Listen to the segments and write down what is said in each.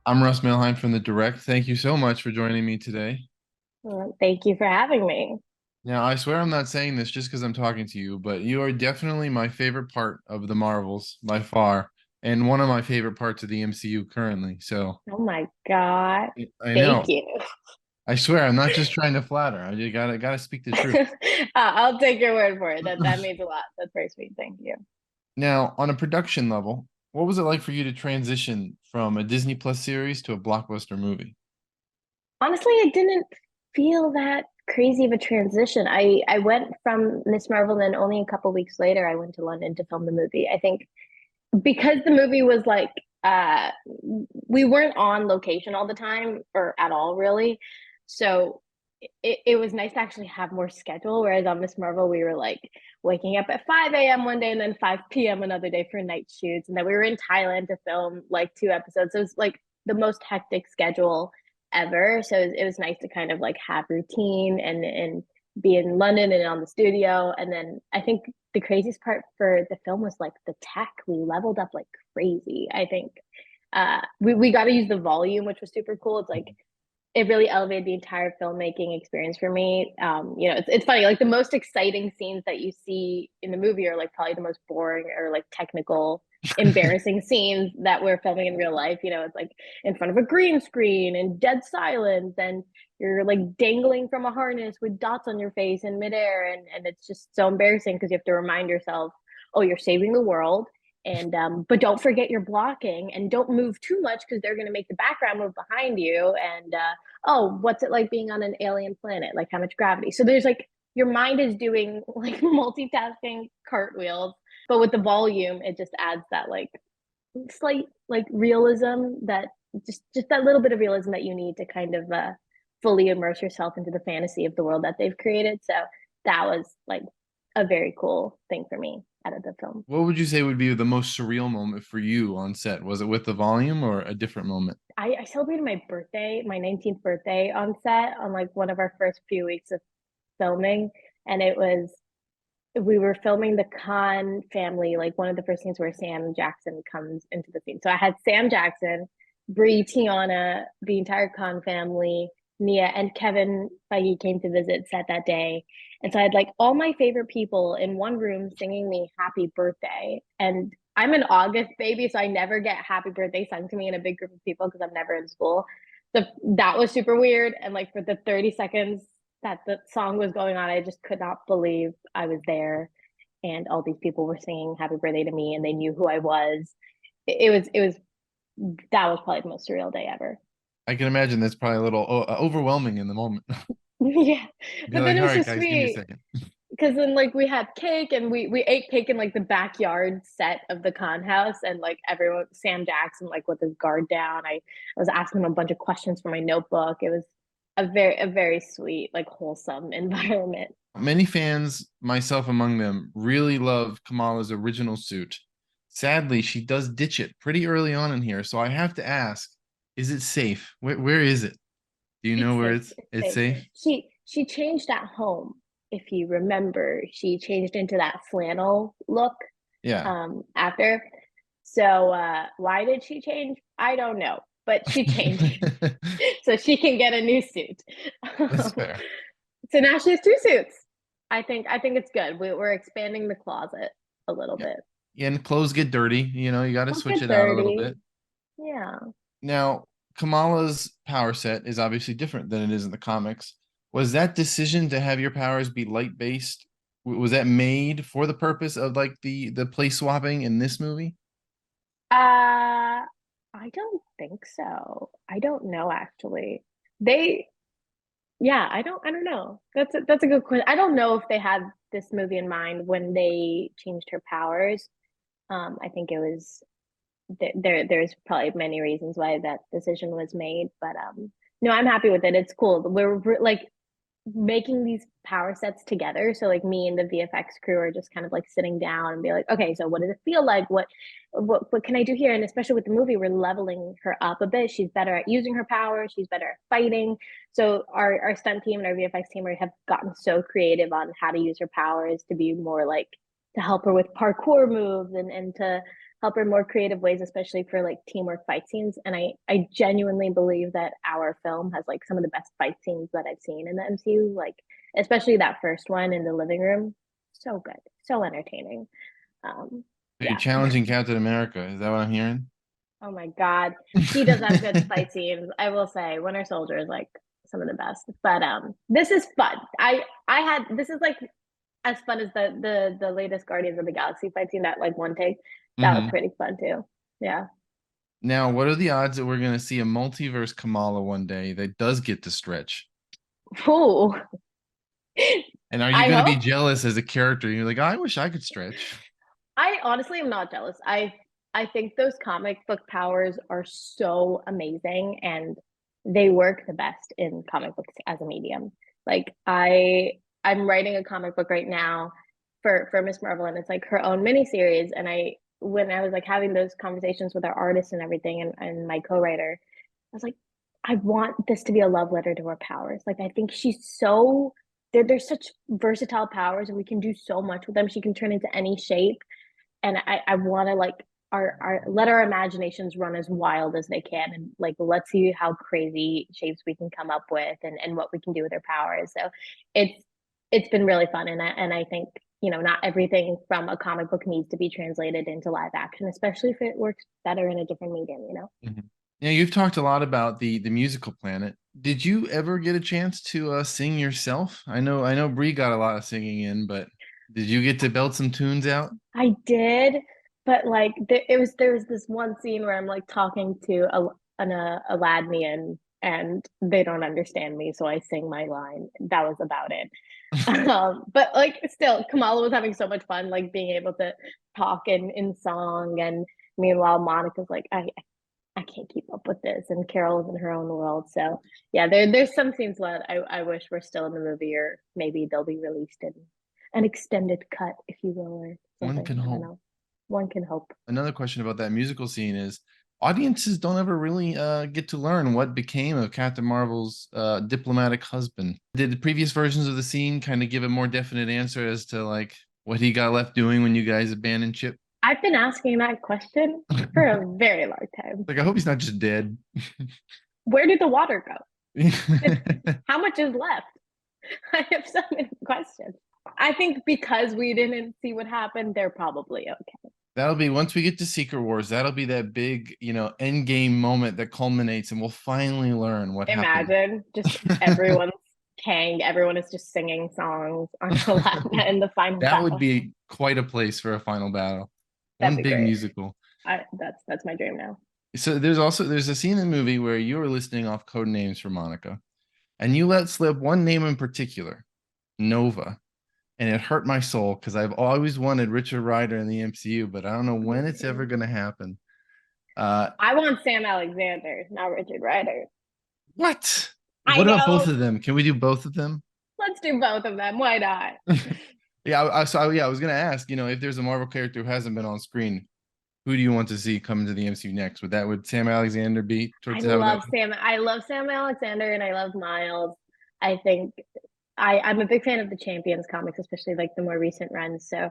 I'm Russ Milheim from the Direct. Thank you so much for joining me today. Well, thank you for having me. Now, I swear I'm not saying this just because I'm talking to you, but you are definitely my favorite part of the Marvels by far, and one of my favorite parts of the MCU currently. So Oh my God. I Thank know. you. I swear I'm not just trying to flatter. I just gotta speak the truth. I'll take your word for it. That means a lot. That's very sweet. Thank you. Now, on a production level, what was it like for you to transition from a Disney Plus series to a blockbuster movie? Honestly, I didn't feel that crazy of a transition. I went from Miss Marvel, and then only a couple weeks later, I went to London to film the movie. I think because the movie was like uh we weren't on location all the time or at all really, so it was nice to actually have more schedule, whereas on Miss Marvel we were like waking up at 5 a.m. one day and then 5 p.m. another day for night shoots, and then we were in Thailand to film like 2 episodes, so it was like the most hectic schedule ever. So it was nice to kind of like have routine and be in London and on the studio. And then I think the craziest part for the film was like the tech. We leveled up like crazy. I think we got to use the volume, which was super cool. It's like it really elevated the entire filmmaking experience for me. It's funny, like the most exciting scenes that you see in the movie are like probably the most boring or like technical, embarrassing scenes that we're filming in real life. It's like in front of a green screen and dead silence, and you're like dangling from a harness with dots on your face in midair, and it's just so embarrassing because you have to remind yourself, oh, you're saving the world, and but don't forget you're blocking, and don't move too much because they're going to make the background move behind you, and oh, what's it like being on an alien planet? Like how much gravity? So there's like your mind is doing like multitasking cartwheels, but with the volume, it just adds that like slight like realism, that just that little bit of realism that you need to kind of fully immerse yourself into the fantasy of the world that they've created. So that was like a very cool thing for me out of the film. What would you say would be the most surreal moment for you on set? Was it with the volume or a different moment? I celebrated my birthday, my 19th birthday on set on like one of our first few weeks of filming. And it was, we were filming the Khan family, like one of the first scenes where Sam Jackson comes into the scene. So I had Sam Jackson, Brie, Tiana, the entire Khan family, Nia, and Kevin Feige came to visit set that day. And so I had like all my favorite people in one room singing me happy birthday. And I'm an August baby, so I never get happy birthday sung to me in a big group of people because I'm never in school. So that was super weird. And like for the 30 seconds that the song was going on, I just could not believe I was there. And all these people were singing happy birthday to me and they knew who I was. It was that was probably the most surreal day ever. I can imagine that's probably a little overwhelming in the moment. Yeah. Be But then like, it all was so right, guys, give me a sweet second. because then like we had cake and we ate cake in like the backyard set of the con house, and like everyone, Sam Jackson like with his guard down. I was asking him a bunch of questions for my notebook. It was a very sweet, like wholesome environment. Many fans, myself among them, really love Kamala's original suit. Sadly, she does ditch it pretty early on in here, so I have to ask, is it safe? Where is it? Do you know It's where safe. it's It's it's safe. safe? She changed at home. If you remember, she changed into that flannel look Yeah. after. So why did she change? I don't know, but she changed so she can get a new suit. That's fair. So now she has two suits. I think it's good. We're expanding the closet a little Yeah. bit. Yeah, and clothes get dirty, you got to Don't switch get it out a little dirty. bit. Yeah. Now, Kamala's power set is obviously different than it is in the comics. Was that decision to have your powers be light based, was that made for the purpose of like the place swapping in this movie? I don't think so. I don't know actually. They Yeah, I don't know. That's a good question. I don't know if they had this movie in mind when they changed her powers. I think it was there's probably many reasons why that decision was made, but no, I'm happy with it. It's cool. We're like making these power sets together. So like me and the VFX crew are just kind of like sitting down and be like, okay, so what does it feel like? What can I do here? And especially with the movie, we're leveling her up a bit. She's better at using her power. She's better at fighting. So our stunt team and our VFX team have gotten so creative on how to use her powers to be more like to help her with parkour moves and to help her in more creative ways, especially for like teamwork fight scenes. And I genuinely believe that our film has like some of the best fight scenes that I've seen in the MCU, like especially that first one in the living room. So good, so entertaining. Um, Are you yeah. challenging Captain America? Is that what I'm hearing? Oh my God. He does have good fight scenes. I will say Winter Soldier is like some of the best. But this is fun. I had this is like as fun as the latest Guardians of the Galaxy fight scene, that like one take. That was Hmm. pretty fun too. Yeah. Now, what are the odds that we're going to see a multiverse Kamala one day that does get to stretch? Ooh. And are you I going to be hope. jealous as a character? You're like, I wish I could stretch. I honestly am not jealous. I think those comic book powers are so amazing and they work the best in comic books as a medium. Like I'm writing a comic book right now for Miss Marvel, and it's like her own miniseries. And I when I was like having those conversations with our artists and everything and my co-writer, I was like, I want this to be a love letter to her powers. Like I think she's so there's such versatile powers and we can do so much with them. She can turn into any shape, and I want to like our let our imaginations run as wild as they can, and like let's see how crazy shapes we can come up with and what we can do with our powers. So it's it's been really fun, and I think not everything from a comic book needs to be translated into live action, especially if it works better in a different medium. Mhm. Yeah, you've talked a lot about the musical planet. Did you ever get a chance to sing yourself? I know Bree got a lot of singing in, but did you get to belt some tunes out? I did, but like there was this one scene where I'm like talking to a Ladnian and they don't understand me, so I sing my line. That was about it. But like still, Kamala was having so much fun, like being able to talk in song, and meanwhile Monica's like, I can't keep up with this, and Carol's in her own world. So yeah, there's some scenes that I wish were still in the movie, or maybe they'll be released in an extended cut, if you will, or One something. can I don't hope. know. One can hope. Another question about that musical scene is audiences don't ever really get to learn what became of Captain Marvel's diplomatic husband. Did the previous versions of the scene kind of give a more definite answer as to like what he got left doing when you guys abandoned Chip? I've been asking that question for a very long time. Like, I hope he's not just dead. Where did the water go? How much is left? I have so many questions. I think because we didn't see what happened, they're probably okay. That'll be once we get to Secret Wars, that'll be that big, end game moment that culminates and we'll finally learn what happened. Imagine just everyone's Kang, everyone is just singing songs on Aladdin in the final That would battle. be quite a place for a final battle. That'd One be big great. musical. That's my dream now. So there's a scene in the movie where you were listing off code names for Monica, and you let slip one name in particular, Nova, and it hurt my soul because I've always wanted Richard Rider in the MCU, but I don't know when it's ever going to happen. Uh, I want Sam Alexander, not Richard Rider. what? I What about both know. of them? Can we do both of them? Let's do both of them. Why not? Yeah, I was gonna ask, if there's a Marvel character who hasn't been on screen, who do you want to see come into the MCU next? Would Sam Alexander be towards that? Would that I love Sam Alexander and I love Miles. I think I'm a big fan of the Champions comics, especially like the more recent runs. So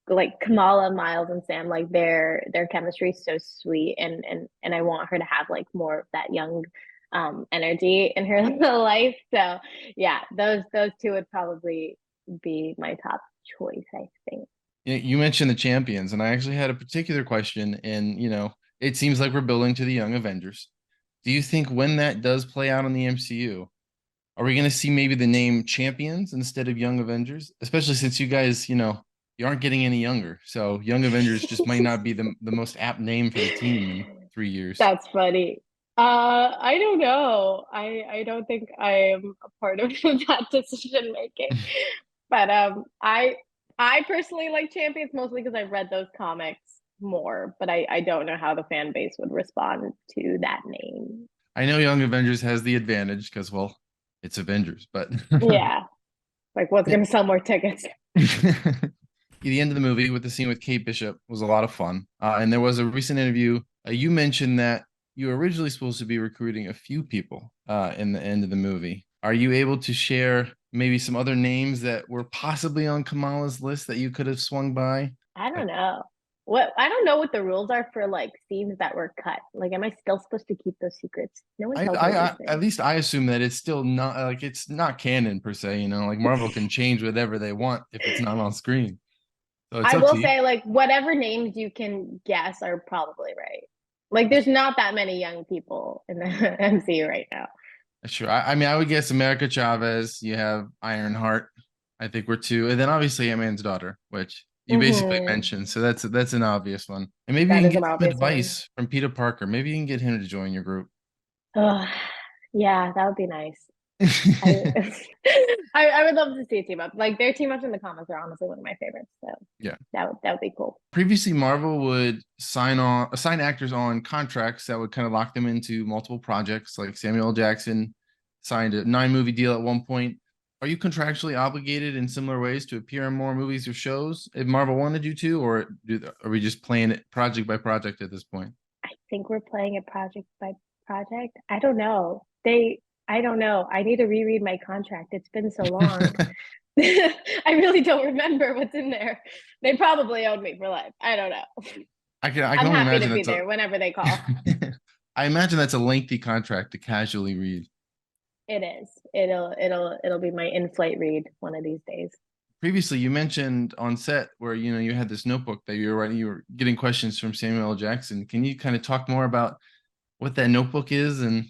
like Kamala, Miles, and Sam, like their chemistry is so sweet, and I want her to have like more of that young energy in her life. So yeah, those two would probably be my top choice, I think. you mentioned the champions, and I actually had a particular question, and it seems like we're building to the Young Avengers. Do you think when that does play out in the MCU, are we going to see maybe the name Champions instead of Young Avengers? Especially since you guys, you aren't getting any younger. So Young Avengers just might not be the most apt name for the team in 3 years. That's funny. I don't know. I don't think I am a part of that decision making. But I personally like Champions mostly because I've read those comics more, but I don't know how the fan base would respond to that name. I know Young Avengers has the advantage because, well, it's Avengers, but Yeah. Like what's gonna sell more tickets? the end of the movie with the scene with Kate Bishop was a lot of fun. And there was a recent interview. You mentioned that you were originally supposed to be recruiting a few people in the end of the movie. Are you able to share maybe some other names that were possibly on Kamala's list that you could have swung by? I Like, don't know. I don't know what the rules are for like scenes that were cut. Like, am I still supposed to keep those secrets? No one tells me these At things. least I assume that it's still not like it's not canon per se, you know, like Marvel can change whatever they want if it's not on screen. So it's I up will to you. say, like, whatever names you can guess are probably right. Like, there's not that many young people in the MCU right now. Sure. I mean, I would guess America Chavez. You have Ironheart. I think we're two, and then obviously Ant-Man's daughter, which you basically Hmm. mentioned. So that's an obvious one. And maybe you That can is an get some obvious one. advice from Peter Parker. Maybe you can get him to join your group. Ugh, yeah, that would be nice. I, I would love to see a team up. Like their team ups in the comics are honestly one of my favorites. So Yeah. that would be cool. Previously, Marvel would assign actors on contracts that would kind of lock them into multiple projects. Like Samuel L. Jackson signed a 9 movie deal at one point. Are you contractually obligated in similar ways to appear in more movies or shows if Marvel wanted you to, or are we just playing it project by project at this point? I think we're playing it project by project. I don't know. I don't know. I need to reread my contract. It's been so long. I really don't remember what's in there. They probably owed me for life. I don't know. I can I'm only happy to imagine be that's a there whenever they call. I imagine that's a lengthy contract to casually read. It is. It'll be my in-flight read one of these days. Previously you mentioned on set where you had this notebook that you were writing, you were getting questions from Samuel L. Jackson. Can you kind of talk more about what that notebook is and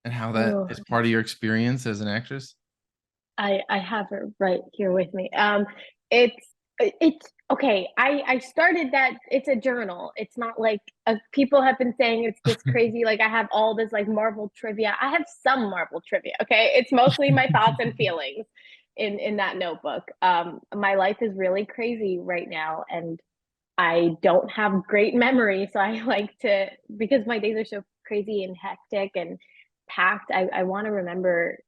how that Oh, is part of your experience as an actress? I have it right here with me. It's it's okay. I started that. It's a journal. It's not like people have been saying it's this crazy. Like I have all this like Marvel trivia. I have some Marvel trivia. Okay, it's mostly my thoughts and feelings in that notebook. My life is really crazy right now, and I don't have great memory. So I like to, because my days are so crazy and hectic and packed, I want to remember,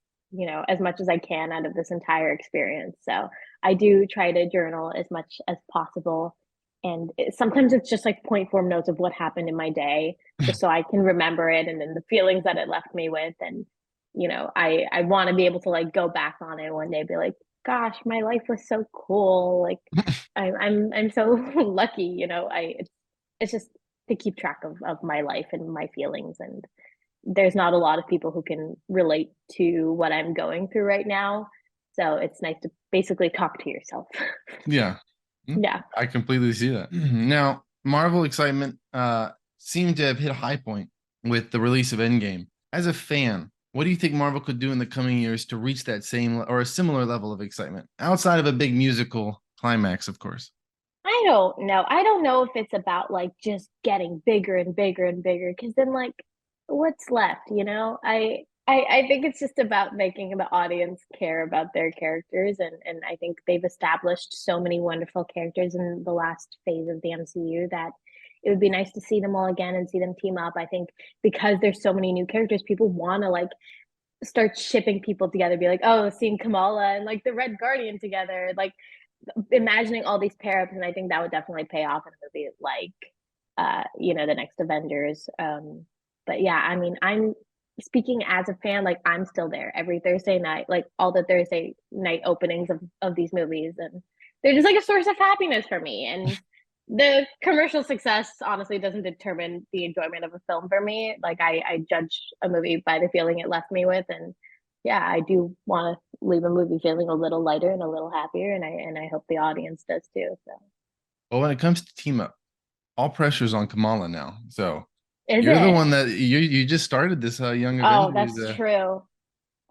as much as I can out of this entire experience. So I do try to journal as much as possible. And sometimes it's just like point form notes of what happened in my day, just so I can remember it and then the feelings that it left me with. And, I want to be able to like go back on it one day, be like, gosh, my life was so cool. Like I'm so lucky, it's just to keep track of my life and my feelings. And there's not a lot of people who can relate to what I'm going through right now. So it's nice to basically talk to yourself. Yeah. Yeah. I completely see that. Now, Marvel excitement seemed to have hit a high point with the release of Endgame. As a fan, what do you think Marvel could do in the coming years to reach that same or a similar level of excitement outside of a big musical climax, of course? I don't know. I don't know if it's about like just getting bigger and bigger and bigger because then like what's left, I think it's just about making the audience care about their characters and I think they've established so many wonderful characters in the last phase of the MCU that it would be nice to see them all again and see them team up. I think because there's so many new characters, people want to like start shipping people together, be like, oh, seeing Kamala and like the Red Guardian together, like imagining all these pair ups, and I think that would definitely pay off in a movie like the next Avengers. But yeah, I mean, I'm speaking as a fan, like I'm still there every Thursday night, like all the Thursday night openings of these movies, and they're just like a source of happiness for me. And the commercial success honestly doesn't determine the enjoyment of a film for me. Like I judge a movie by the feeling it left me with, and yeah, I do want to leave a movie feeling a little lighter and a little happier, and I hope the audience does too. So, Well, when it comes to team up, all pressure's on Kamala now. So is you're the it? one that you just started this Young Oh, Avengers. that's true.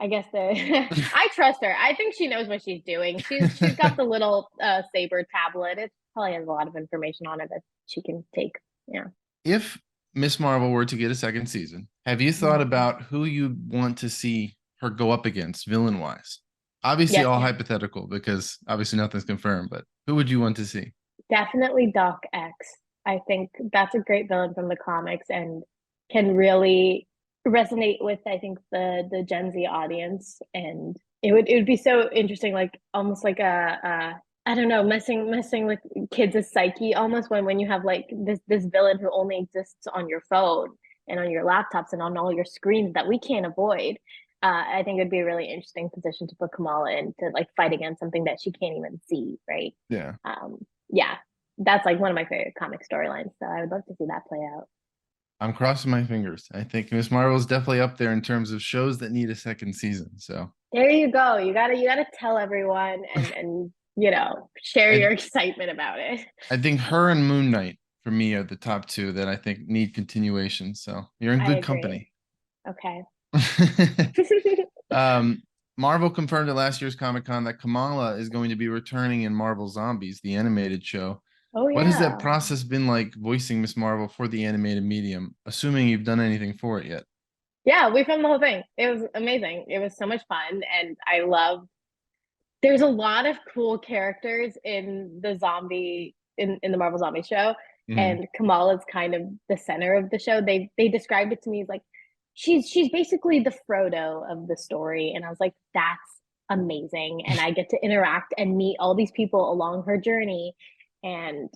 I guess I trust her. I think she knows what she's doing. She's got the little saber tablet. It probably has a lot of information on it that she can take. Yeah. If Miss Marvel were to get a second season, have you thought Mhm. about who you want to see her go up against villain wise? Obviously, Yes, all hypothetical because obviously nothing's confirmed, but who would you want to see? definitely Doc X. I think that's a great villain from the comics and can really resonate with I think the Gen Z audience, and it would be so interesting, like almost like a I don't know, messing with kids' psyche almost when you have like this villain who only exists on your phone and on your laptops and on all your screens that we can't avoid. I think it'd be a really interesting position to put Kamala in to like fight against something that she can't even see, right? Yeah. Yeah, that's like one of my favorite comic storylines. So I would love to see that play out. I'm crossing my fingers. I think Miss Marvel is definitely up there in terms of shows that need a second season. So There you go. You gotta tell everyone and share I your excitement about it. I think her and Moon Knight for me are the top two that I think need continuation. So you're in I good agree. company. Okay. um, Marvel confirmed at last year's Comic Con that Kamala is going to be returning in Marvel Zombies, the animated show. Oh What has that yeah. process been like voicing Miss Marvel for the animated medium, assuming you've done anything for it yet? Yeah, we filmed the whole thing. It was amazing. It was so much fun and I love there's a lot of cool characters in the Marvel Zombie show, Mhm. and Kamala's kind of the center of the show. They described it to me as like she's basically the Frodo of the story, and I was like, that's amazing. And I get to interact and meet all these people along her journey. And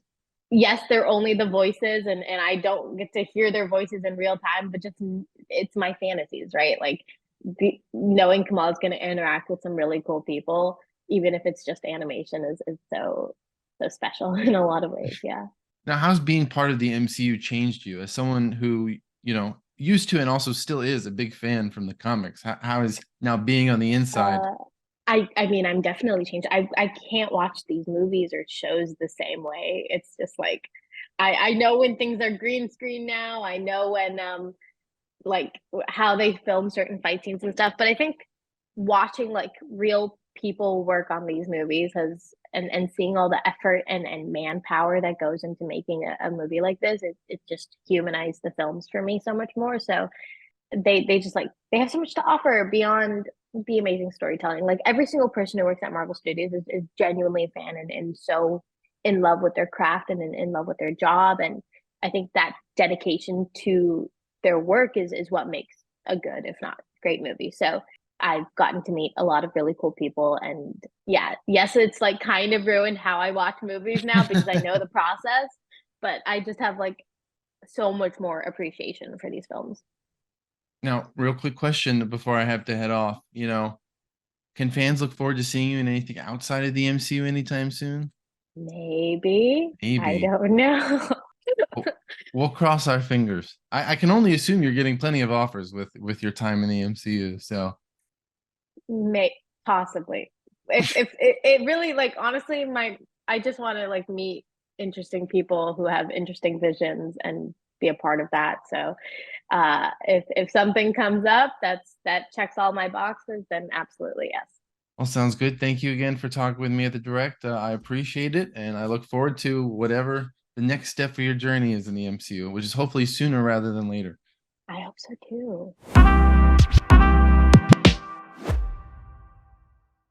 yes, they're only the voices, and I don't get to hear their voices in real time, but just it's my fantasies, right? Like knowing Kamala's going to interact with some really cool people even if it's just animation is so special in a lot of ways. Yeah. Now, how's being part of the MCU changed you as someone who, used to and also still is a big fan from the comics? How is now being on the inside? Uh, I mean, I'm definitely changed. I can't watch these movies or shows the same way. It's just like I know when things are green screen now. I know when like how they film certain fight scenes and stuff. But I think watching like real people work on these movies has and seeing all the effort and manpower that goes into making a movie like this, it just humanized the films for me so much more. So they just like they have so much to offer beyond the amazing storytelling. Like every single person who works at Marvel Studios is genuinely a fan and so in love with their craft and in love with their job. And I think that dedication to their work is what makes a good, if not great movie. So I've gotten to meet a lot of really cool people. And yeah, yes, it's like kind of ruined how I watch movies now because I know the process, but I just have like so much more appreciation for these films. Now, real quick question before I have to head off. Can fans look forward to seeing you in anything outside of the MCU anytime soon? Maybe. I Maybe. don't know. We'll, we'll cross our fingers. I can only assume you're getting plenty of offers with your time in the MCU. So May possibly. If it really like honestly my I just want to like meet interesting people who have interesting visions and be a part of that. So if something comes up that checks all my boxes, then absolutely yes. well, sounds good. Thank you again for talking with me at the Direct. I appreciate it, and I look forward to whatever the next step for your journey is in the MCU, which is hopefully sooner rather than later. I hope so too.